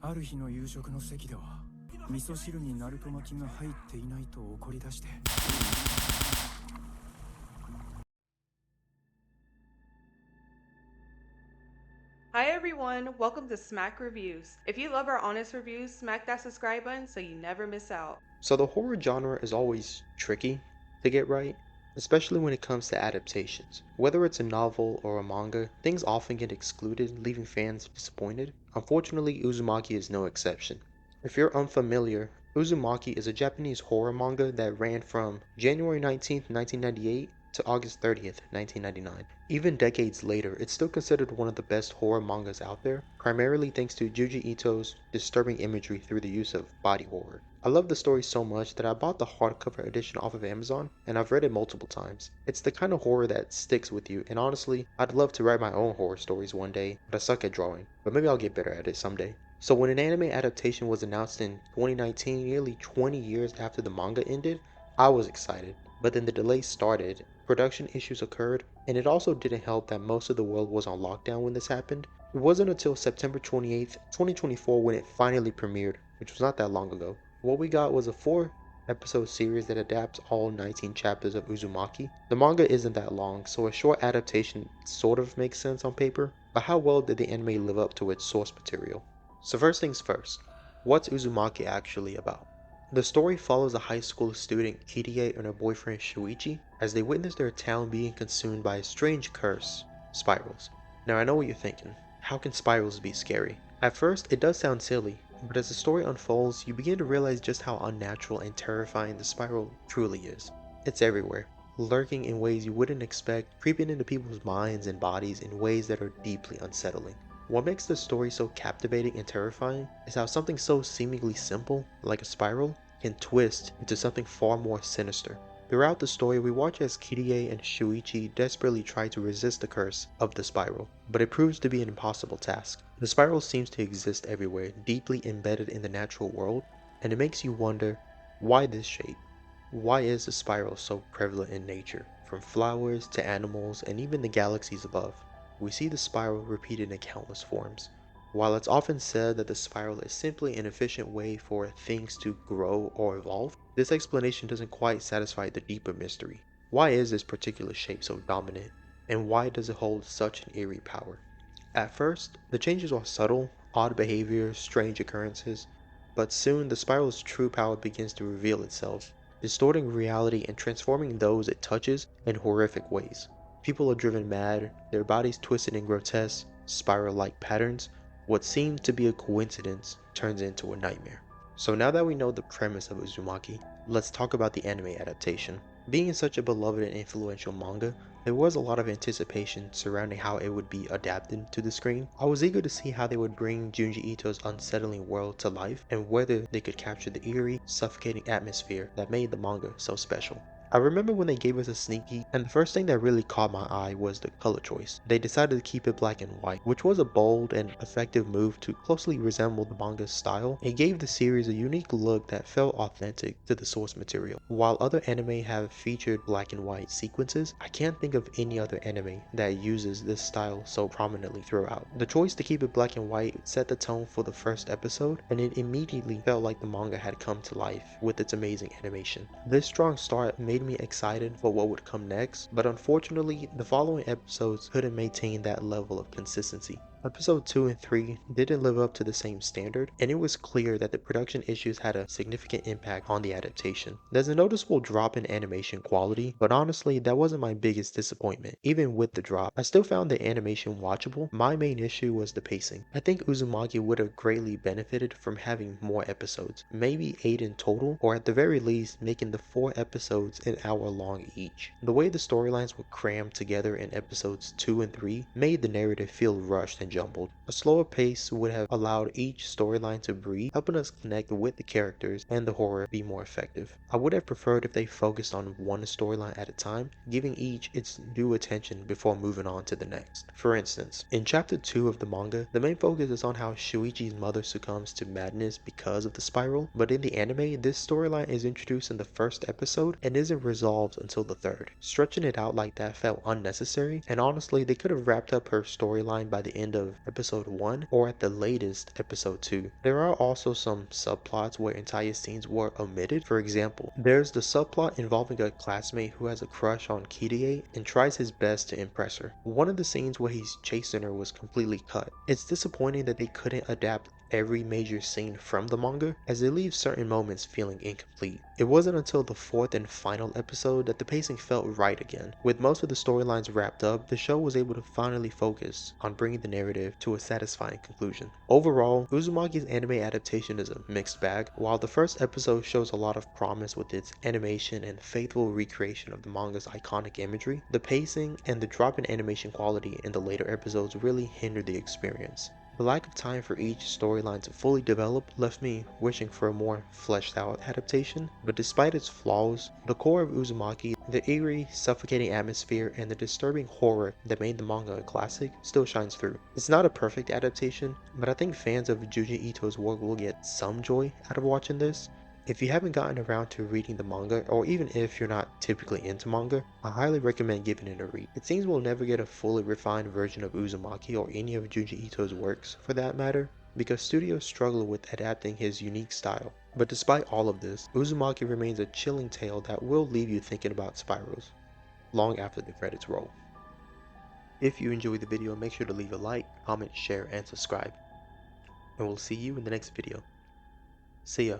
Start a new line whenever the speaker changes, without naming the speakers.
ある日の夕食の席では味噌汁にナルト巻きが入っていないと怒り出して。
Hi everyone, welcome to Smack Reviews. If you love our honest reviews, smack that subscribe button so you never miss out.
So the horror genre is always tricky to get right, especially when it comes to adaptations. Whether it's a novel or a manga, things often get excluded, leaving fans disappointed. Unfortunately, Uzumaki is no exception. If you're unfamiliar, Uzumaki is a Japanese horror manga that ran from January 19th, 1998 to August 30th, 1999. Even decades later, it's still considered one of the best horror mangas out there, primarily thanks to Junji Ito's disturbing imagery through the use of body horror. I love the story so much that I bought the hardcover edition off of Amazon, and I've read it multiple times. It's the kind of horror that sticks with you, and honestly, I'd love to write my own horror stories one day, but I suck at drawing. But maybe I'll get better at it someday. So when an anime adaptation was announced in 2019, nearly 20 years after the manga ended, I was excited. But then the delay started, production issues occurred, and it also didn't help that most of the world was on lockdown when this happened. It wasn't until September 28th, 2024 when it finally premiered, which was not that long ago. What we got was a 4 episode series that adapts all 19 chapters of Uzumaki. The manga isn't that long, so a short adaptation sort of makes sense on paper, but how well did the anime live up to its source material? So first things first, what's Uzumaki actually about? The story follows a high school student Kirie and her boyfriend Shuichi as they witness their town being consumed by a strange curse, spirals. Now I know what you're thinking, how can spirals be scary? At first it does sound silly, but as the story unfolds you begin to realize just how unnatural and terrifying the spiral truly is. It's everywhere, lurking in ways you wouldn't expect, creeping into people's minds and bodies in ways that are deeply unsettling. What makes the story so captivating and terrifying is how something so seemingly simple, like a spiral, can twist into something far more sinister. Throughout the story, we watch as Kirie and Shuichi desperately try to resist the curse of the spiral, but it proves to be an impossible task. The spiral seems to exist everywhere, deeply embedded in the natural world, and it makes you wonder, why this shape? Why is the spiral so prevalent in nature, from flowers to animals and even the galaxies above? We see the spiral repeated in countless forms. While it's often said that the spiral is simply an efficient way for things to grow or evolve, this explanation doesn't quite satisfy the deeper mystery. Why is this particular shape so dominant, and why does it hold such an eerie power? At first, the changes are subtle, odd behavior, strange occurrences, but soon the spiral's true power begins to reveal itself, distorting reality and transforming those it touches in horrific ways. People are driven mad, their bodies twisted in grotesque, spiral-like patterns. What seemed to be a coincidence turns into a nightmare. So now that we know the premise of Uzumaki, let's talk about the anime adaptation. Being such a beloved and influential manga, there was a lot of anticipation surrounding how it would be adapted to the screen. I was eager to see how they would bring Junji Ito's unsettling world to life and whether they could capture the eerie, suffocating atmosphere that made the manga so special. I remember when they gave us a sneak peek, and the first thing that really caught my eye was the color choice. They decided to keep it black and white, which was a bold and effective move to closely resemble the manga's style. It gave the series a unique look that felt authentic to the source material. While other anime have featured black and white sequences, I can't think of any other anime that uses this style so prominently throughout. The choice to keep it black and white set the tone for the first episode, and it immediately felt like the manga had come to life with its amazing animation. This strong start made me excited for what would come next, but unfortunately, the following episodes couldn't maintain that level of consistency. Episode 2 and 3 didn't live up to the same standard, and it was clear that the production issues had a significant impact on the adaptation. There's a noticeable drop in animation quality, but honestly, that wasn't my biggest disappointment. Even with the drop, I still found the animation watchable. My main issue was the pacing. I think Uzumaki would have greatly benefited from having more episodes, maybe 8 in total, or at the very least, making the 4 episodes an hour long each. The way the storylines were crammed together in episodes 2 and 3 made the narrative feel rushed and jumbled. A slower pace would have allowed each storyline to breathe, helping us connect with the characters and the horror be more effective. I would have preferred if they focused on one storyline at a time, giving each its due attention before moving on to the next. For instance, in chapter 2 of the manga, the main focus is on how Shuichi's mother succumbs to madness because of the spiral, but in the anime, this storyline is introduced in the first episode and isn't resolved until the third. Stretching it out like that felt unnecessary, and honestly, they could have wrapped up her storyline by the end of episode 1 or at the latest episode 2. There are also some subplots where entire scenes were omitted. For example, there's the subplot involving a classmate who has a crush on Kirie and tries his best to impress her. One of the scenes where he's chasing her was completely cut. It's disappointing that they couldn't adapt every major scene from the manga, as it leaves certain moments feeling incomplete. It wasn't until the fourth and final episode that the pacing felt right again. With most of the storylines wrapped up, the show was able to finally focus on bringing the narrative to a satisfying conclusion. Overall, Uzumaki's anime adaptation is a mixed bag. While the first episode shows a lot of promise with its animation and faithful recreation of the manga's iconic imagery, the pacing and the drop in animation quality in the later episodes really hindered the experience. The lack of time for each storyline to fully develop left me wishing for a more fleshed out adaptation, but despite its flaws, the core of Uzumaki, the eerie, suffocating atmosphere, and the disturbing horror that made the manga a classic still shines through. It's not a perfect adaptation, but I think fans of Junji Ito's work will get some joy out of watching this. If you haven't gotten around to reading the manga, or even if you're not typically into manga, I highly recommend giving it a read. It seems we'll never get a fully refined version of Uzumaki or any of Junji Ito's works for that matter, because studios struggle with adapting his unique style. But despite all of this, Uzumaki remains a chilling tale that will leave you thinking about spirals long after the credits roll. If you enjoyed the video, make sure to leave a like, comment, share, and subscribe. And we'll see you in the next video. See ya.